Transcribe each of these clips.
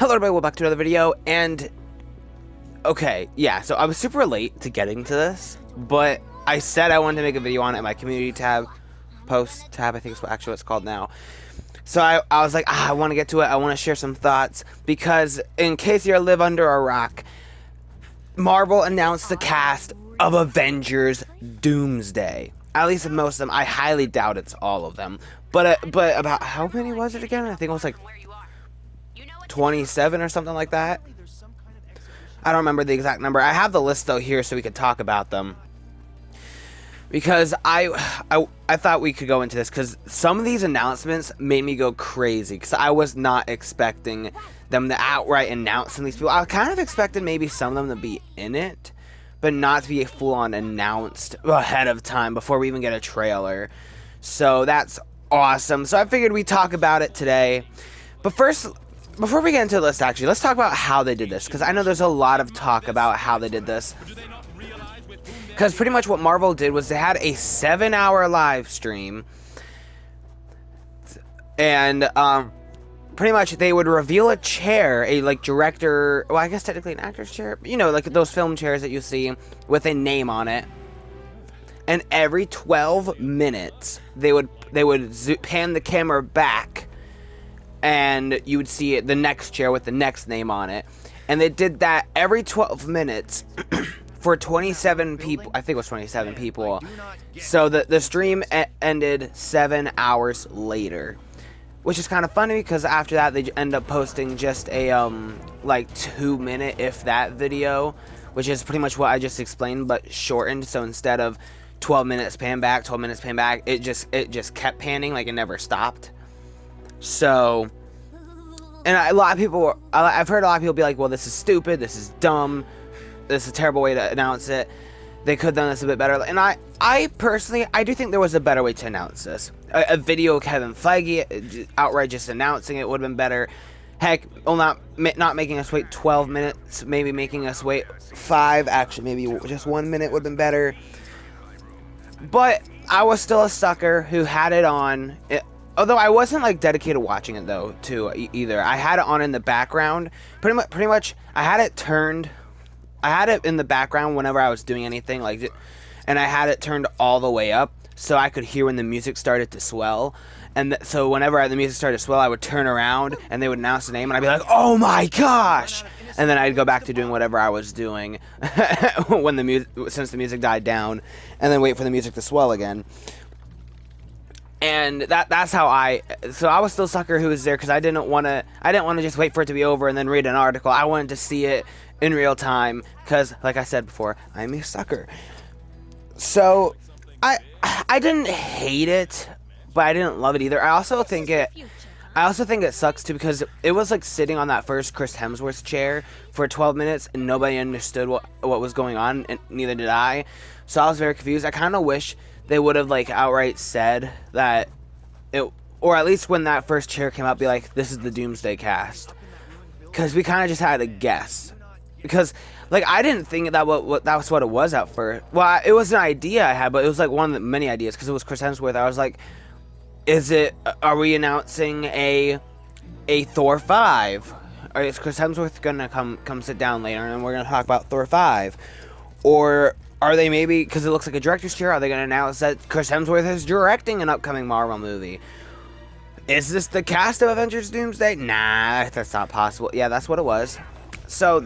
Hello everybody, welcome back to another video, and okay, yeah, so I was super late to getting to this, but I said I wanted to make a video on it in my community tab, post tab, I think is actually what it's called now. So I was like, I want to get to it, I want to share some thoughts, because in case you live under a rock, Marvel announced the cast of Avengers Doomsday. At least most of them. I highly doubt it's all of them. But about how many was it again? I think it was like 27 or something like that. I don't remember the exact number. I have the list though here so we could talk about them. Because I thought we could go into this because some of these announcements made me go crazy because I was not expecting them to outright announce some of these people. I kind of expected maybe some of them to be in it, but not to be full-on announced ahead of time before we even get a trailer. So that's awesome. So I figured we'd talk about it today. But first, before we get into the list, actually, let's talk about how they did this, because I know there's a lot of talk about how they did this. Because pretty much what Marvel did was they had a 7-hour live stream, and pretty much they would reveal a chair, a like director, well I guess technically an actor's chair, you know, like those film chairs that you see with a name on it. And every 12 minutes they would pan the camera back, and you would see the next chair with the next name on it. And they did that every 12 minutes for 27 people. I think it was 27 people. So the stream ended 7 hours later, which is kind of funny because after that they end up posting just a like 2-minute, if that, video, which is pretty much what I just explained but shortened. So instead of 12 minutes pan back, 12 minutes pan back, it just kept panning, like it never stopped. So, and a lot of people, I've heard a lot of people be like, well, this is stupid, this is dumb, this is a terrible way to announce it, they could have done this a bit better. And I personally, I do think there was a better way to announce this. A video of Kevin Feige outright just announcing it would have been better. Heck, well, not making us wait 12 minutes, maybe making us wait 5, actually, maybe just 1 minute would have been better. But I was still a sucker who had it on. Although I wasn't like dedicated to watching it though, too, either. I had it on in the background. Pretty much, I had it turned. I had it in the background whenever I was doing anything, like, and I had it turned all the way up so I could hear when the music started to swell. And so whenever the music started to swell, I would turn around and they would announce the name, and I'd be like, "Oh my gosh!" And then I'd go back to doing whatever I was doing when since the music died down, and then wait for the music to swell again. And that's how so I was still a sucker who was there because I didn't want to just wait for it to be over and then read an article. I wanted to see it in real time because, like I said before, I'm a sucker. So I didn't hate it, but I didn't love it either. I also think it sucks too because it was like sitting on that first Chris Hemsworth chair for 12 minutes and nobody understood what was going on, and neither did I. So I was very confused. I kind of wish they would have like outright said that it, or at least when that first chair came out, be like, this is the Doomsday cast, because we kind of just had to guess. Because like I didn't think that was what it was at first. Well, it was an idea I had, but it was like one of the many ideas because it was Chris Hemsworth. I was like, are we announcing a Thor 5? Or is Chris Hemsworth gonna come sit down later and we're gonna talk about Thor 5? Or are they maybe, because it looks like a director's chair, are they gonna announce that Chris Hemsworth is directing an upcoming Marvel movie? Is this the cast of Avengers Doomsday? Nah, that's not possible. Yeah, that's what it was. So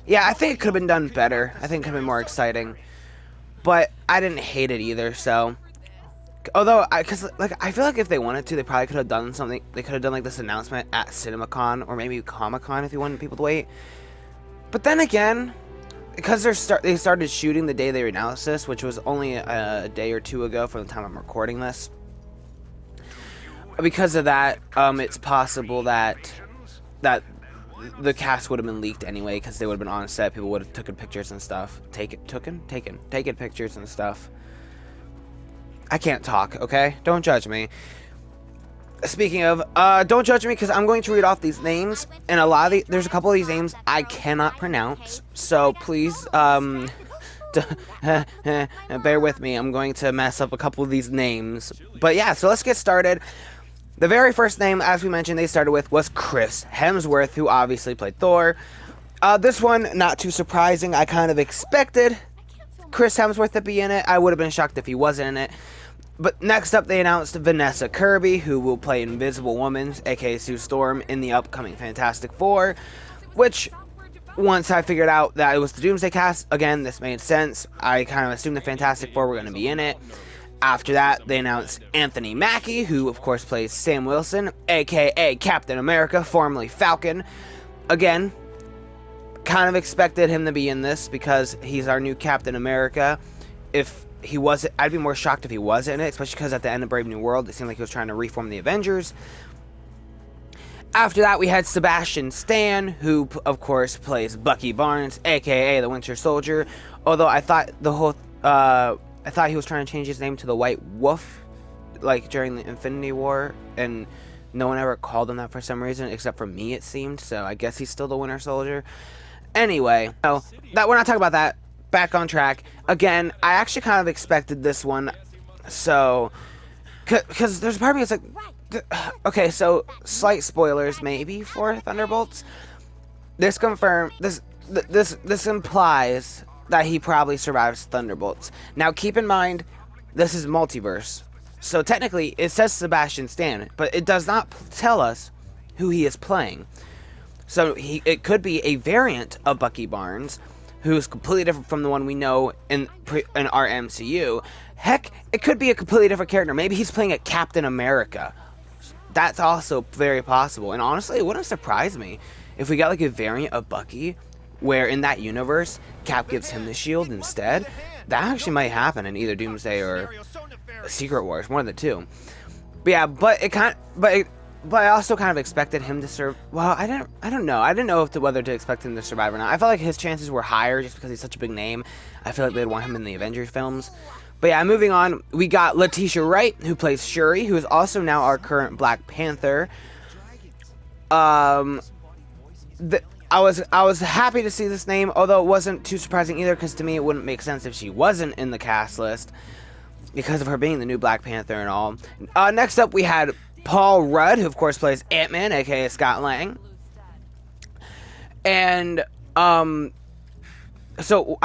yeah, I think it could have been done better. I think it could have been more exciting. But I didn't hate it either, so. Although, because like I feel like if they wanted to, they probably could have done something. They could have done like this announcement at CinemaCon or maybe Comic-Con if you wanted people to wait. But then again, because they started shooting the day they announced this, which was only a day or two ago from the time I'm recording this. Because of that, it's possible that the cast would have been leaked anyway, because they would have been on set. People would have taken pictures and stuff. Taken pictures and stuff. I can't talk, okay? Don't judge me. Speaking of, don't judge me because I'm going to read off these names, and there's a couple of these names I cannot pronounce, so please, bear with me. I'm going to mess up a couple of these names. But yeah, so let's get started. The very first name, as we mentioned, they started with was Chris Hemsworth, who obviously played Thor. This one, not too surprising. I kind of expected Chris Hemsworth to be in it. I would have been shocked if he wasn't in it. But next up, they announced Vanessa Kirby, who will play Invisible Woman, aka Sue Storm, in the upcoming Fantastic Four. Which, once I figured out that it was the Doomsday cast, again, this made sense. I kind of assumed the Fantastic Four were going to be in it. After that, they announced Anthony Mackie, who of course plays Sam Wilson, aka Captain America, formerly Falcon. Again, kind of expected him to be in this because he's our new Captain America. If he wasn't, I'd be more shocked if he was in it, especially because at the end of Brave New World, it seemed like he was trying to reform the Avengers. After that, we had Sebastian Stan, who of course plays Bucky Barnes, aka the Winter Soldier. Although I thought I thought he was trying to change his name to the White Wolf, like during the Infinity War, and no one ever called him that for some reason, except for me, it seemed. So I guess he's still the Winter Soldier. Anyway, so that we're not talking about that. Back on track. Again, I actually kind of expected this one. So, because there's a part of me that's like, okay, so slight spoilers maybe for Thunderbolts. This implies that he probably survives Thunderbolts. Now, keep in mind, this is multiverse. So technically, it says Sebastian Stan, but it does not tell us who he is playing. So it could be a variant of Bucky Barnes, who's completely different from the one we know in our MCU. Heck, it could be a completely different character. Maybe he's playing a Captain America. That's also very possible. And honestly, it wouldn't surprise me if we got like a variant of Bucky, where in that universe, Cap gives him the shield instead. That actually might happen in either Doomsday or Secret Wars, one of the two. But yeah, but I also kind of expected him to serve. Well, I don't know. I didn't know whether to expect him to survive or not. I felt like his chances were higher just because he's such a big name. I feel like they'd want him in the Avengers films. But yeah, moving on, we got Letitia Wright, who plays Shuri, who is also now our current Black Panther. I was happy to see this name, although it wasn't too surprising either, because to me it wouldn't make sense if she wasn't in the cast list because of her being the new Black Panther and all. Next up, we had Paul Rudd, who of course plays Ant-Man, aka Scott Lang. And so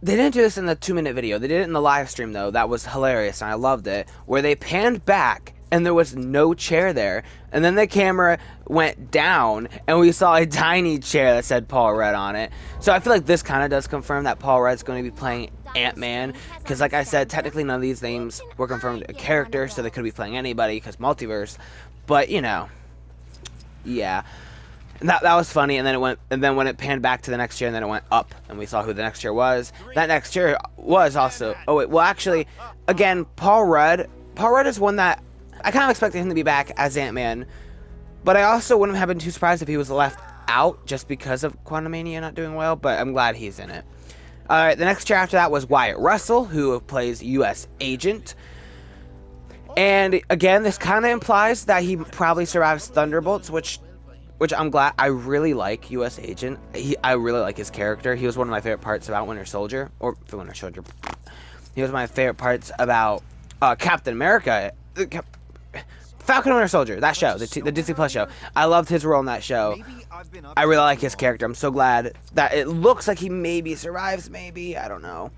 they didn't do this in the 2-minute video. They did it in the live stream though. That was hilarious and I loved it. Where they panned back and there was no chair there. And then the camera went down and we saw a tiny chair that said Paul Rudd on it. So I feel like this kind of does confirm that Paul Rudd's going to be playing Ant-Man. Because like I said, technically none of these names were confirmed a character, so they could be playing anybody because multiverse. But, you know, yeah. And that was funny, and then when it panned back to the next chair, and then it went up, and we saw who the next chair was. That next chair was also, oh wait, well actually, again, Paul Rudd is one that I kind of expected him to be back as Ant-Man, but I also wouldn't have been too surprised if he was left out just because of Quantumania not doing well, but I'm glad he's in it. Alright, the next chair after that was Wyatt Russell, who plays U.S. Agent. And again, this kind of implies that he probably survives Thunderbolts, which I'm glad. I really like U.S. Agent. I really like his character. He was one of my favorite parts about Winter Soldier. He was my favorite parts about Captain America. Falcon and Winter Soldier, that show, the Disney Plus show. I loved his role in that show. I really like his character. I'm so glad that it looks like he maybe survives, maybe. I don't know.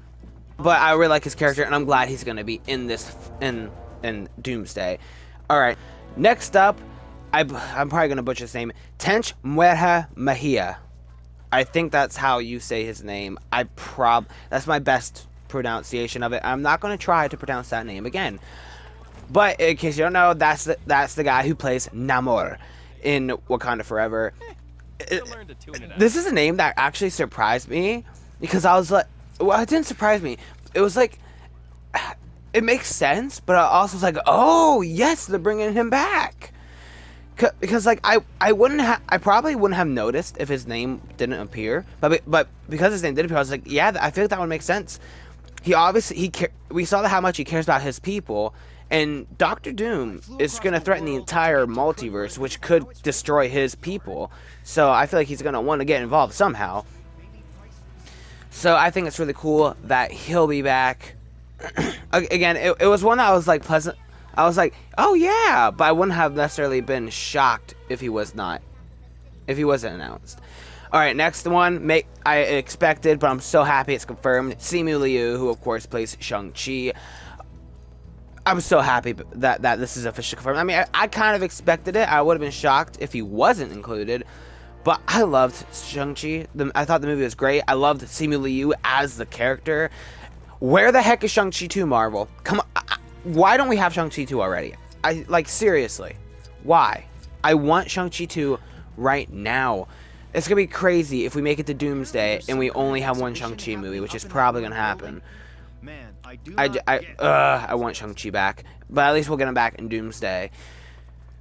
But I really like his character, and I'm glad he's going to be in this, in Doomsday. Alright, next up, I'm probably going to butcher his name. Tench Muerha Mahia. I think that's how you say his name. That's my best pronunciation of it. I'm not going to try to pronounce that name again. But in case you don't know, that's the guy who plays Namor in Wakanda Forever. This is a name that actually surprised me because I was like, well, it didn't surprise me. It was like, it makes sense, but I also was like, oh yes, they're bringing him back. Because like I probably wouldn't have noticed if his name didn't appear, but because his name did appear, I was like, yeah, I feel like that would make sense. We saw how much he cares about his people. And Doctor Doom is going to threaten the entire multiverse, which could destroy his people. So I feel like he's going to want to get involved somehow. So I think it's really cool that he'll be back. Again, it was one that I was like pleasant. I was like, oh yeah, but I wouldn't have necessarily been shocked if he wasn't announced. All right, next one, I expected, but I'm so happy it's confirmed. Simu Liu, who of course plays Shang-Chi. I'm so happy that this is officially confirmed. I mean, I kind of expected it. I would have been shocked if he wasn't included. But I loved Shang-Chi. I thought the movie was great. I loved Simu Liu as the character. Where the heck is Shang-Chi 2, Marvel? Come on. Why don't we have Shang-Chi 2 already? Seriously. Why? I want Shang-Chi 2 right now. It's going to be crazy if we make it to Doomsday and we only have one Shang-Chi movie, which is probably going to happen. I want Shang-Chi back, but at least we'll get him back in Doomsday.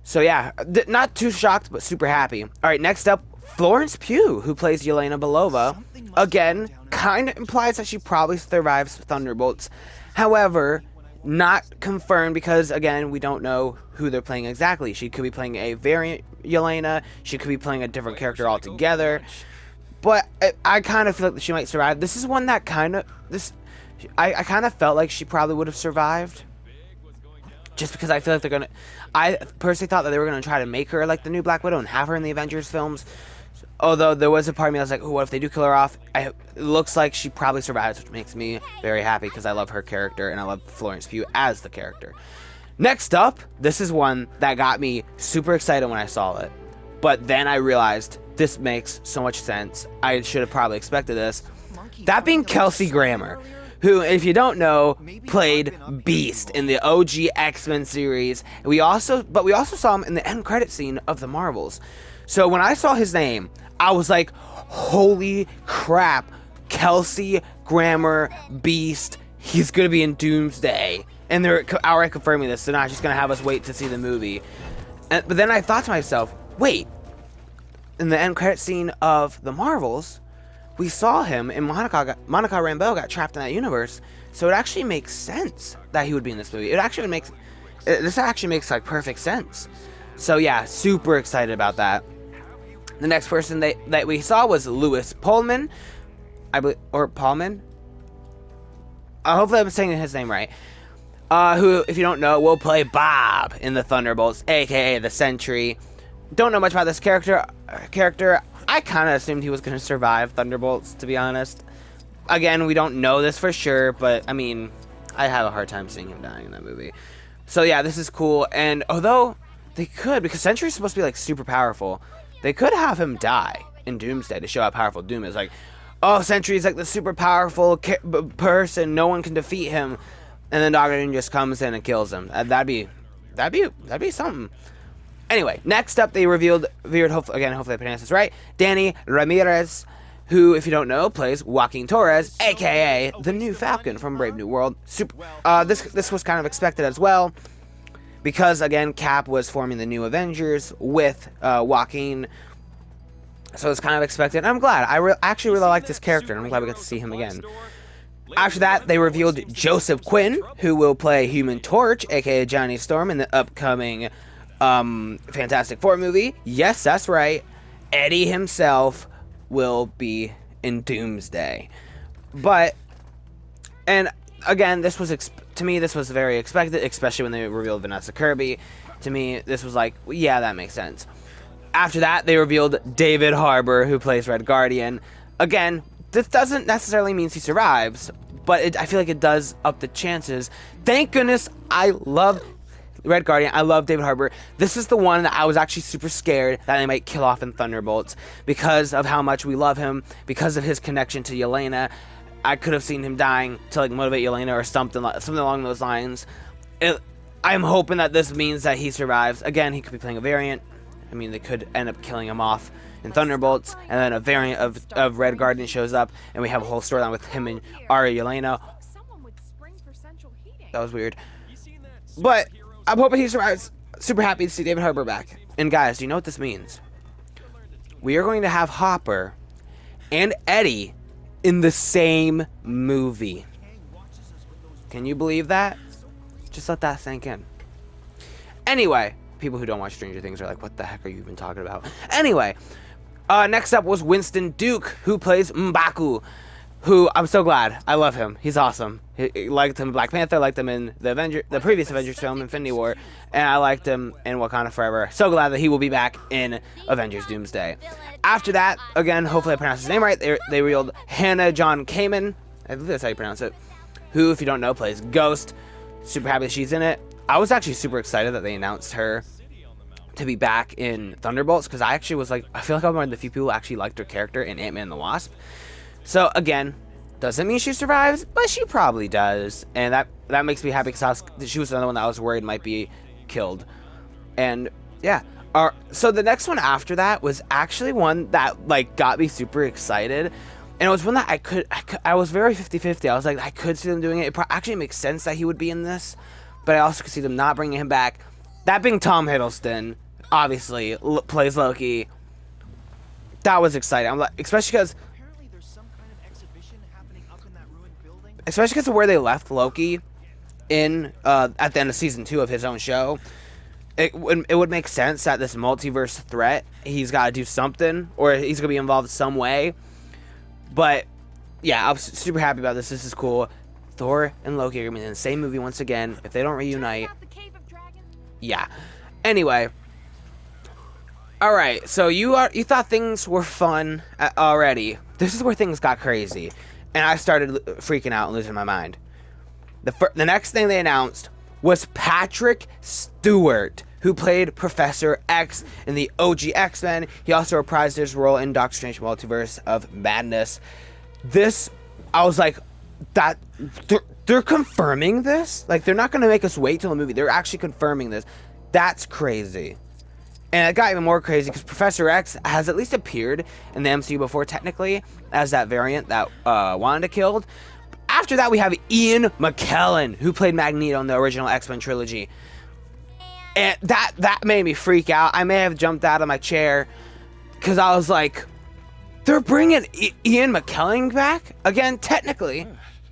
So yeah, not too shocked, but super happy. All right, next up, Florence Pugh, who plays Yelena Belova. Again, kind of implies that she probably survives Thunderbolts. However, not confirmed because, again, we don't know who they're playing exactly. She could be playing a variant Yelena. She could be playing a different character altogether. But I kind of feel like she might survive. This is one that I kind of felt like she probably would have survived. Just because I feel like I personally thought that they were going to try to make her like the new Black Widow and have her in the Avengers films. Although there was a part of me that was like, oh, what if they do kill her off? It looks like she probably survives, which makes me very happy because I love her character and I love Florence Pugh as the character. Next up, this is one that got me super excited when I saw it. But then I realized this makes so much sense. I should have probably expected this. That being Kelsey Grammer, who, if you don't know, played Beast in the OG X-Men series. We also saw him in the end credit scene of the Marvels. So when I saw his name, I was like, holy crap, Kelsey Grammer, Beast, he's going to be in Doomsday. And they're outright confirming this, so not just going to have us wait to see the movie. But then I thought to myself, wait, in the end credit scene of the Marvels, we saw him and Monica Rambeau got trapped in that universe, so it actually makes sense that he would be in this movie. This actually makes like perfect sense. So yeah, super excited about that. The next person that we saw was Louis Pullman, I believe, or Pullman. Hopefully I'm saying his name right. Who, if you don't know, will play Bob in the Thunderbolts, aka the Sentry. Don't know much about this character. I kind of assumed he was going to survive Thunderbolts, to be honest. Again, we don't know this for sure, but, I mean, I have a hard time seeing him dying in that movie. So, yeah, this is cool. And although they could, because Sentry's supposed to be, like, super powerful, they could have him die in Doomsday to show how powerful Doom is. Like, oh, Sentry's, like, the super powerful person. No one can defeat him. And then Doctor Doom just comes in and kills him. That'd be something. Anyway, next up, they revealed, hopefully I pronounced this right, Danny Ramirez, who, if you don't know, plays Joaquin Torres, a.k.a. the new Falcon from Brave New World. This was kind of expected as well, because, again, Cap was forming the new Avengers with Joaquin, so it's kind of expected. And I'm glad. I actually really like this character, and I'm glad we got to see him again. After that, they revealed Joseph Quinn, who will play Human Torch, a.k.a. Johnny Storm, in the upcoming Fantastic Four movie. Yes, that's right. Eddie himself will be in Doomsday. And again, to me, this was very expected, especially when they revealed Vanessa Kirby. To me, this was like, yeah, that makes sense. After that, they revealed David Harbour, who plays Red Guardian. Again, this doesn't necessarily mean he survives, but I feel like it does up the chances. Thank goodness I love Red Guardian. I love David Harbour. This is the one that I was actually super scared that they might kill off in Thunderbolts because of how much we love him, because of his connection to Yelena. I could have seen him dying to like motivate Yelena or something along those lines. I'm hoping that this means that he survives. Again, he could be playing a variant. I mean, they could end up killing him off in Thunderbolts, and then a variant of Red Guardian shows up, and we have a whole storyline with him and Yelena. That was weird. But I'm hoping he survives. Super happy to see David Harbour back. And guys, do you know what this means? We are going to have Hopper and Eddie in the same movie. Can you believe that? Just let that sink in. Anyway, people who don't watch Stranger Things are like, what the heck are you even talking about? Anyway, next up was Winston Duke, who plays M'Baku. who I'm so glad. I love him. He's awesome. He liked him in Black Panther, liked him in the previous Avengers film, Infinity War, and I liked him in Wakanda Forever. So glad that he will be back in Avengers Doomsday. After that, again, hopefully I pronounced his name right, they revealed Hannah John Kamen, I believe that's how you pronounce it, who, if you don't know, plays Ghost. Super happy that she's in it. I was actually super excited that they announced her to be back in Thunderbolts, because I actually was like, I feel like I'm one of the few people who actually liked her character in Ant-Man and the Wasp. So again, doesn't mean she survives, but she probably does, and that makes me happy because she was another one that I was worried might be killed. And yeah, so the next one after that was actually one that like got me super excited, and it was one that I was very 50-50. I was like, I could see them doing it. It actually makes sense that he would be in this, but I also could see them not bringing him back. That being Tom Hiddleston, obviously plays Loki. That was exciting. I'm like, especially because of where they left Loki in at the end of season 2 of his own show. It would make sense that this multiverse threat, he's got to do something, or he's gonna be involved some way. But yeah, I was super happy about this. This is cool. Thor and Loki are gonna be in the same movie once again if they don't reunite. Yeah. Anyway. All right. So you thought things were fun already. This is where things got crazy, and I started freaking out and losing my mind. The next thing they announced was Patrick Stewart, who played Professor X in the OG X-Men. He also reprised his role in Doctor Strange Multiverse of Madness. I was like, that they're confirming this? Like, they're not going to make us wait till the movie. They're actually confirming this. That's crazy. And it got even more crazy because Professor X has at least appeared in the MCU before, technically, as that variant that Wanda killed. After that, we have Ian McKellen, who played Magneto in the original X-Men trilogy. And that made me freak out. I may have jumped out of my chair because I was like, they're bringing Ian McKellen back? Again, technically,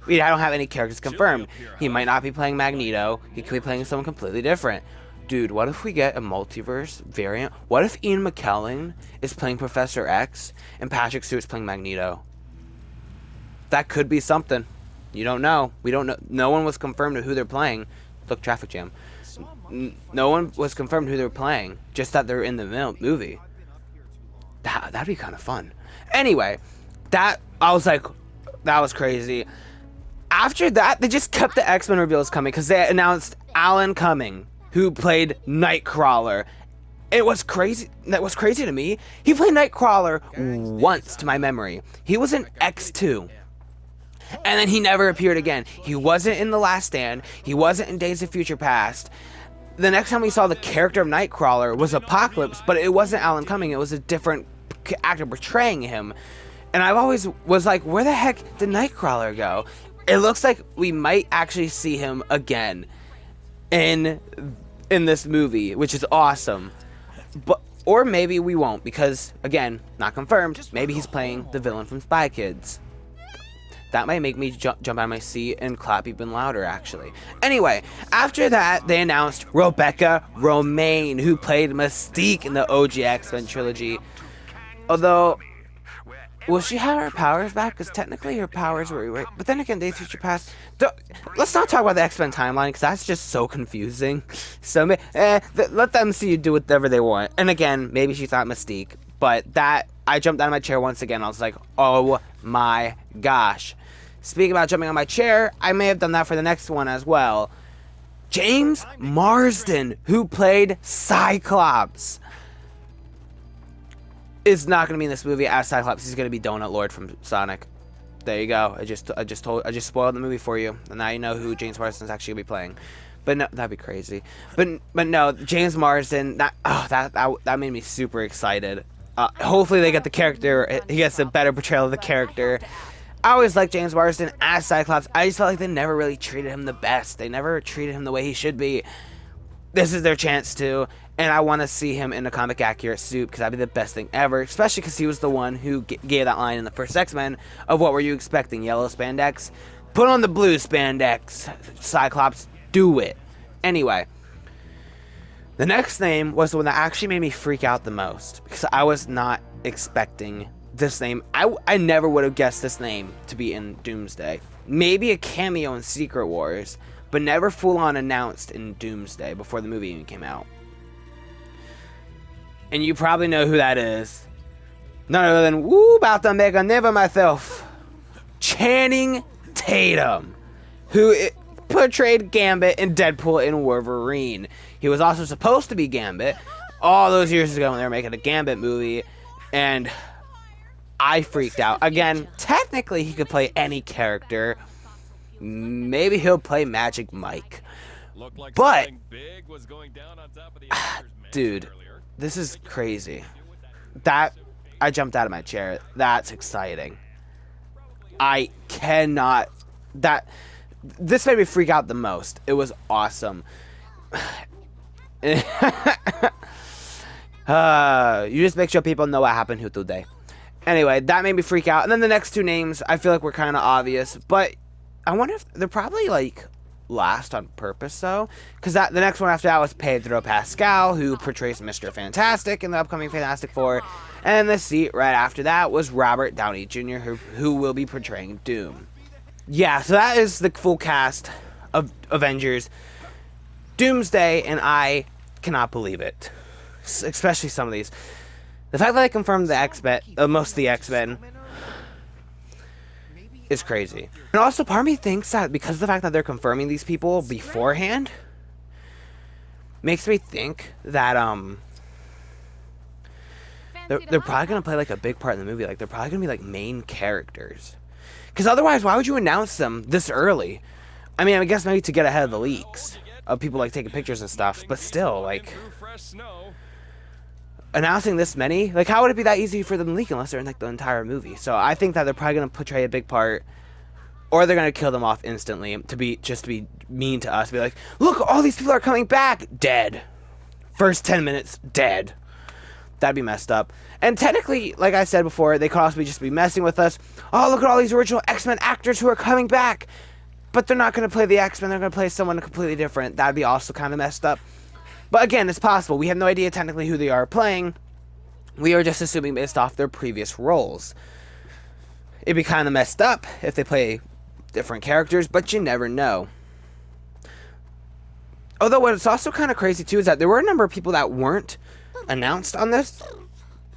I don't have any characters confirmed. He might not be playing Magneto. He could be playing someone completely different. Dude, what if we get a multiverse variant? What if Ian McKellen is playing Professor X and Patrick Stewart's playing Magneto? That could be something. You don't know. We don't know. No one was confirmed who they're playing. Look, traffic jam. No one was confirmed who they're playing. Just that they're in the movie. That'd be kind of fun. Anyway, I was like, that was crazy. After that, they just kept the X-Men reveals coming because they announced Alan Cumming, who played Nightcrawler. It was crazy. That was crazy to me. He played Nightcrawler once, to my memory. He was in X2. And then he never appeared again. He wasn't in The Last Stand. He wasn't in Days of Future Past. The next time we saw the character of Nightcrawler was Apocalypse, but it wasn't Alan Cumming. It was a different actor portraying him. And I've always was like, where the heck did Nightcrawler go? It looks like we might actually see him again in this movie, which is awesome. Or maybe we won't, because again, not confirmed. Maybe he's playing the villain from Spy Kids. That might make me jump out of my seat and clap even louder, actually. Anyway, after that, they announced Rebecca Romijn, who played Mystique in the OG X-Men trilogy. Although, will she have her powers back? Because technically her powers were... But then again, Days of Future Past... Let's not talk about the X-Men timeline, because that's just so confusing. So, let them see you do whatever they want. And again, maybe she thought Mystique. But that... I jumped out of my chair once again. I was like, oh my gosh. Speaking about jumping on my chair, I may have done that for the next one as well. James Marsden, who played Cyclops, is not going to be in this movie as Cyclops. He's going to be Donut Lord from Sonic. There you go. I just spoiled the movie for you, and now you know who James Marsden is actually going to be playing. But no, that'd be crazy. But no, James Marsden. That made me super excited. Hopefully they get the character. He gets a better portrayal of the character. I always liked James Marsden as Cyclops. I just felt like they never really treated him the best. They never treated him the way he should be. This is their chance to, and I want to see him in a comic accurate suit because that'd be the best thing ever. Especially because he was the one who gave that line in the first X-Men of what were you expecting? Yellow spandex? Put on the blue spandex, Cyclops. Do it. Anyway. The next name was the one that actually made me freak out the most because I was not expecting this name. I never would have guessed this name to be in Doomsday. Maybe a cameo in Secret Wars, but never full-on announced in Doomsday before the movie even came out. And you probably know who that is. None other than, about to make a name of myself, Channing Tatum, who portrayed Gambit in Deadpool and Wolverine. He was also supposed to be Gambit all those years ago when they were making a Gambit movie, and I freaked out. Again, technically he could play any character. Maybe he'll play Magic Mike. But, dude, this is crazy. I jumped out of my chair. That's exciting. I cannot... This made me freak out the most. It was awesome. You just make sure people know what happened here today. Anyway, that made me freak out. And then the next two names, I feel like were kind of obvious. But I wonder if they're probably, like, last on purpose, though. Because the next one after that was Pedro Pascal, who portrays Mr. Fantastic in the upcoming Fantastic Four. And the seat right after that was Robert Downey Jr., who will be portraying Doom. Yeah, so that is the full cast of Avengers Doomsday, and I cannot believe it. Especially some of these. The fact that they confirmed the X-Men, most of the X-Men, is crazy. And also, part of me thinks that because of the fact that they're confirming these people beforehand, makes me think that, they're probably going to play, like, a big part in the movie. Like, they're probably going to be, like, main characters. Because otherwise, why would you announce them this early? I mean, I guess maybe to get ahead of the leaks of people, like, taking pictures and stuff. But still, like, announcing this many? Like, how would it be that easy for them to leak unless they're in, like, the entire movie? So I think that they're probably going to portray a big part. Or they're going to kill them off instantly to be mean to us. Be like, look, all these people are coming back. Dead. First 10 minutes, dead. That'd be messed up. And technically, like I said before, they could also just be messing with us. Oh, look at all these original X-Men actors who are coming back. But they're not going to play the X-Men. They're going to play someone completely different. That'd be also kind of messed up. But again, it's possible. We have no idea technically who they are playing. We are just assuming based off their previous roles. It'd be kind of messed up if they play different characters, but you never know. Although what's also kind of crazy too is that there were a number of people that weren't announced on this,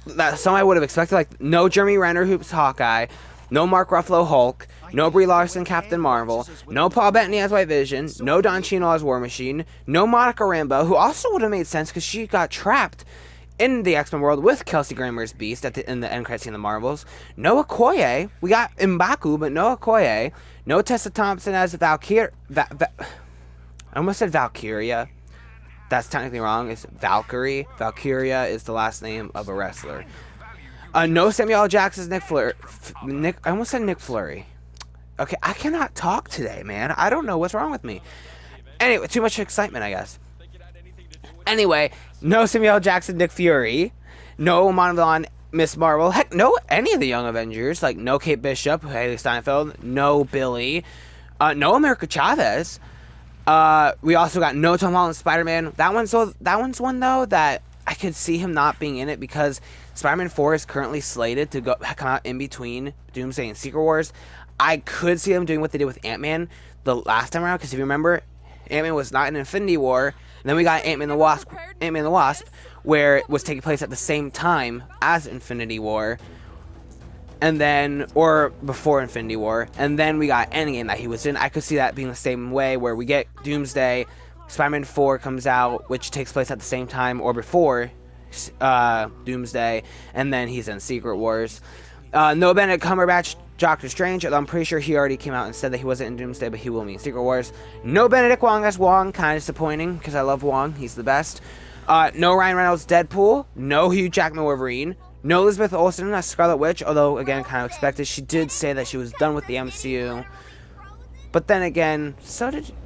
that some I would have expected, like no Jeremy Renner who's Hawkeye, no Mark Ruffalo Hulk, no Brie Larson Captain Marvel, no Paul Bettany as White Vision, no Don Cheadle as War Machine, no Monica Rambeau, who also would have made sense because she got trapped in the X-Men world with Kelsey Grammer's Beast in the end credits scene of the Marvels. No Okoye, we got M'Baku, but no Okoye, no Tessa Thompson as Valkyria. I almost said Valkyria. That's technically wrong. It's Valkyrie. Valkyria is the last name of a wrestler. No Samuel L. Jackson as Nick Fleury. I almost said Nick Fleury. Okay, I cannot talk today, man. I don't know what's wrong with me. Anyway, too much excitement, I guess. Anyway, no Samuel L. Jackson, Nick Fury. No Amon Vaughn, Miss Marvel. Heck, no any of the Young Avengers. Like, no Kate Bishop, Haley Steinfeld. No Billy. No America Chavez. We also got no Tom Holland Spider-Man. That one's one though that I could see him not being in it because Spider-Man 4 is currently slated to come out in between Doomsday and Secret Wars. I could see them doing what they did with Ant-Man the last time around, because if you remember, Ant-Man was not in Infinity War, and then we got Ant-Man the Wasp, where it was taking place at the same time as Infinity War, and then, or before Infinity War, and then we got Endgame that he was in. I could see that being the same way, where we get Doomsday, Spider-Man 4 comes out, which takes place at the same time, or before Doomsday, and then he's in Secret Wars. No Benedict Cumberbatch, Doctor Strange, although I'm pretty sure he already came out and said that he wasn't in Doomsday, but he will be in Secret Wars. No Benedict Wong as Wong, kind of disappointing, because I love Wong, he's the best. No Ryan Reynolds Deadpool, no Hugh Jackman Wolverine, no Elizabeth Olsen as Scarlet Witch, although, again, kind of expected. She did say that she was done with the MCU. But then again,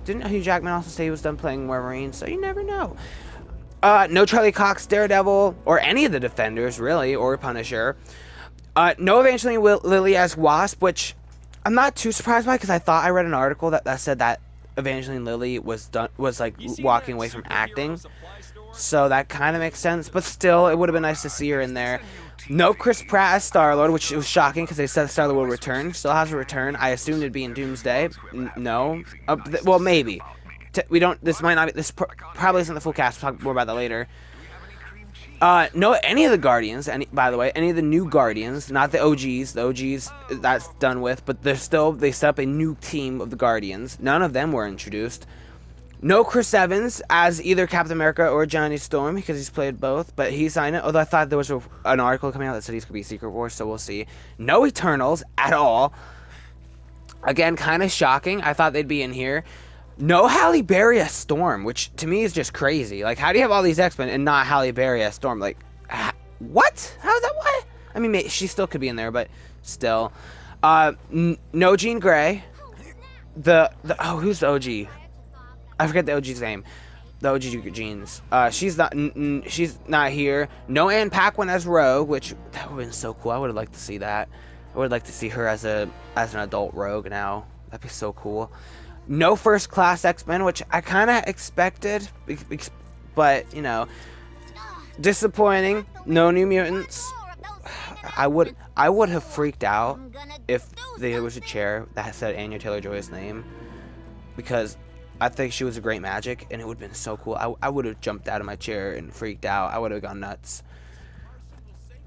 didn't Hugh Jackman also say he was done playing Wolverine? So you never know. No Charlie Cox Daredevil, or any of the Defenders, really, or Punisher. No Evangeline Lilly as Wasp, which I'm not too surprised by, because I read an article that said that Evangeline Lilly was like walking away from acting. So that kind of makes sense, but still, it would have been nice to see her in there. No Chris Pratt as Star-Lord, which was shocking because they said Star-Lord will return. Still has a return. I assumed it'd be in Doomsday. No. Well, maybe. We don't. This might not be. This probably isn't the full cast. We'll talk more about that later. No, any of the Guardians. By the way, any of the new Guardians, not the OGs. The OGs that's done with, but they set up a new team of the Guardians. None of them were introduced. No Chris Evans as either Captain America or Johnny Storm because he's played both, but he signed it. Although I thought there was an article coming out that said he's going to be Secret Wars, so we'll see. No Eternals at all. Again, kind of shocking. I thought they'd be in here. No Halle Berry as Storm, which to me is just crazy. Like, how do you have all these X-Men and not Halle Berry as Storm? Like, what? How's that? What? I mean, she still could be in there, but still. No Jean Grey. Who's the OG? I forget the OG's name. The OG Jeans. She's not here. No Anne Paquin as Rogue, which that would have been so cool. I would have liked to see that. I would like to see her as an adult Rogue now. That'd be so cool. No First Class X-Men, which I kind of expected, but you know, disappointing. No New Mutants. I would have freaked out if there was a chair that said Anya Taylor-Joy's name, because I think she was a great Magic, and it would have been so cool. I would have jumped out of my chair and freaked out. I would have gone nuts.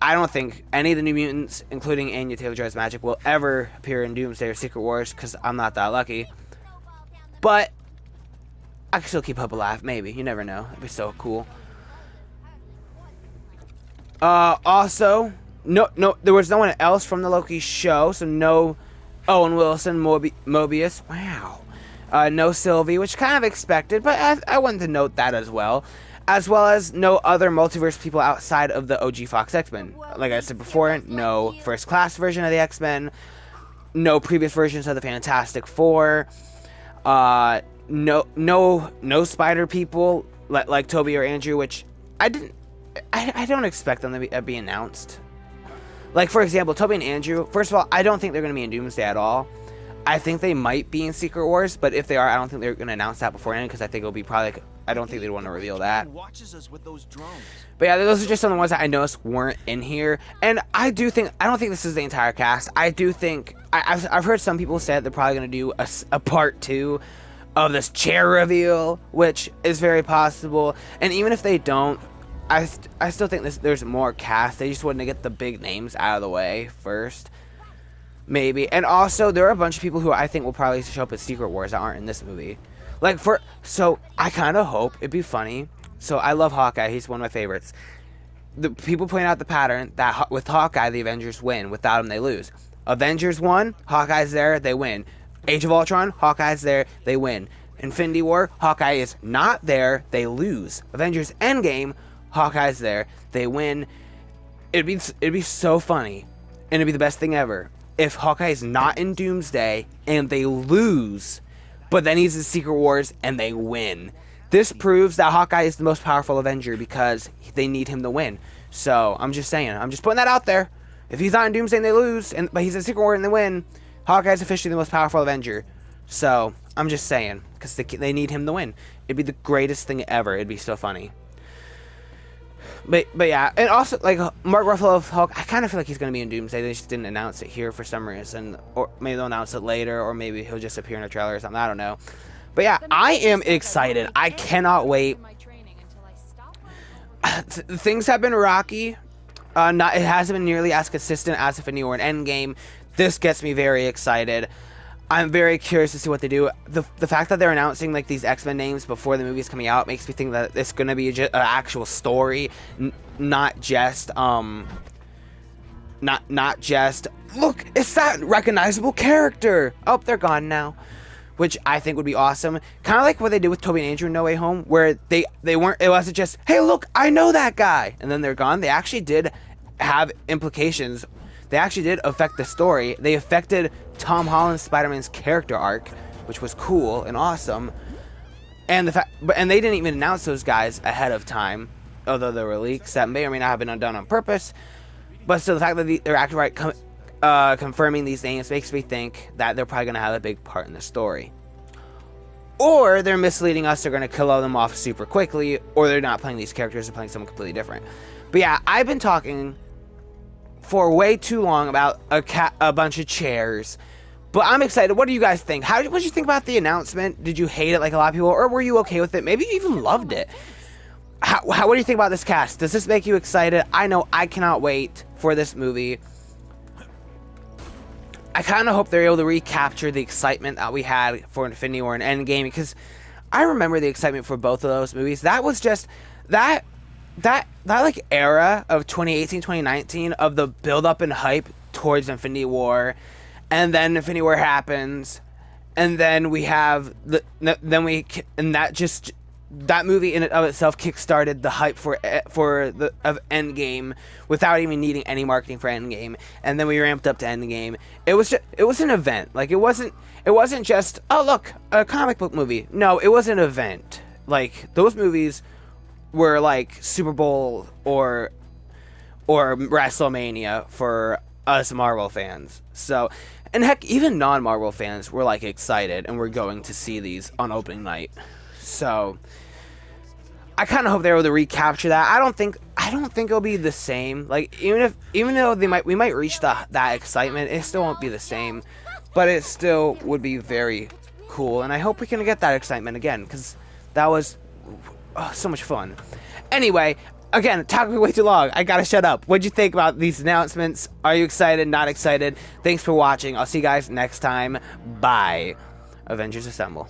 I don't think any of the New Mutants, including Anya Taylor-Joy's Magic, will ever appear in Doomsday or Secret Wars, because I'm not that lucky. But I can still keep hope alive. Maybe. You never know. It'd be so cool. Also, no, there was no one else from the Loki show, so no Owen Wilson, Mobius. Wow. No Sylvie, which kind of expected, but I wanted to note that as well as no other multiverse people outside of the OG Fox X-Men. Like I said before, no First Class version of the X-Men, no previous versions of the Fantastic Four, no Spider people like Toby or Andrew, which I don't expect them to be announced. Like, for example, Toby and Andrew, first of all, I don't think they're going to be in Doomsday at all. I think they might be in Secret Wars, but if they are, I don't think they're going to announce that beforehand, because I think it'll be probably like, I don't think they'd want to reveal that. But yeah, those are just some of the ones that I noticed weren't in here. And I don't think this is the entire cast. I do think, I've heard some people say that they're probably going to do a part 2 of this chair reveal, which is very possible. And even if they don't, I still think there's more cast. They just wanted to get the big names out of the way first. Maybe. And also, there are a bunch of people who I think will probably show up at Secret Wars that aren't in this movie. So I kind of hope it'd be funny. So I love Hawkeye. He's one of my favorites. The people point out the pattern that with Hawkeye, the Avengers win. Without him, they lose. Avengers 1, Hawkeye's there, they win. Age of Ultron, Hawkeye's there, they win. Infinity War, Hawkeye is not there, they lose. Avengers Endgame, Hawkeye's there, they win. It'd be so funny, and it'd be the best thing ever if Hawkeye is not in Doomsday and they lose, but then he's in Secret Wars and they win. This proves that Hawkeye is the most powerful Avenger because they need him to win. So I'm just saying, I'm just putting that out there. If he's not in Doomsday and they lose, but he's in Secret Wars and they win, Hawkeye's officially the most powerful Avenger. So I'm just saying, because they need him to win. It'd be the greatest thing ever. It'd be so funny. But yeah, and also, like, Mark Ruffalo of Hulk, I kind of feel like he's going to be in Doomsday. They just didn't announce it here for some reason. Or maybe they'll announce it later, or maybe he'll just appear in a trailer or something. I don't know. But yeah, I am excited. I cannot wait. Things have been rocky. It hasn't been nearly as consistent as Infinity War and Endgame. This gets me very excited. I'm very curious to see what they do. The fact that they're announcing like these X-Men names before the movie's coming out makes me think that it's gonna be an actual story, not just not just look, it's that recognizable character. Oh, they're gone now, which I think would be awesome. Kind of like what they did with Tobey and Andrew in No Way Home, where they weren't. It wasn't just, hey, look, I know that guy, and then they're gone. They actually did have implications. They actually did affect the story. They affected Tom Holland's Spider-Man's character arc, which was cool and awesome. And they didn't even announce those guys ahead of time, although there were leaks that may or may not have been done on purpose. But still, the fact that they're actually confirming these names makes me think that they're probably going to have a big part in the story. Or they're misleading us, they're going to kill them off super quickly, or they're not playing these characters, they're playing someone completely different. But yeah, I've been talking for way too long about a bunch of chairs. But I'm excited. What do you guys think? What did you think about the announcement? Did you hate it like a lot of people, or were you okay with it? Maybe you even loved it. What do you think about this cast? Does this make you excited? I know I cannot wait for this movie. I kind of hope they're able to recapture the excitement that we had for Infinity War and Endgame, because I remember the excitement for both of those movies. That was just that like era of 2018, 2019 of the build up and hype towards Infinity War, and then Infinity War happens, and then we have that movie in and of itself kickstarted the hype of Endgame without even needing any marketing for Endgame, and then we ramped up to Endgame. It was an event. Like, it wasn't just, oh look, a comic book movie. No, it was an event. Like, those movies were like Super Bowl or WrestleMania for us Marvel fans. So, and heck, even non-Marvel fans were like excited and were going to see these on opening night. So I kind of hope they're able to recapture that. I don't think it'll be the same. Like, even though we might reach that excitement, it still won't be the same. But it still would be very cool, and I hope we can get that excitement again, because that was so much fun. Anyway, again, talking way too long. I gotta shut up. What'd you think about these announcements? Are you excited? Not excited? Thanks for watching. I'll see you guys next time. Bye. Avengers Assemble.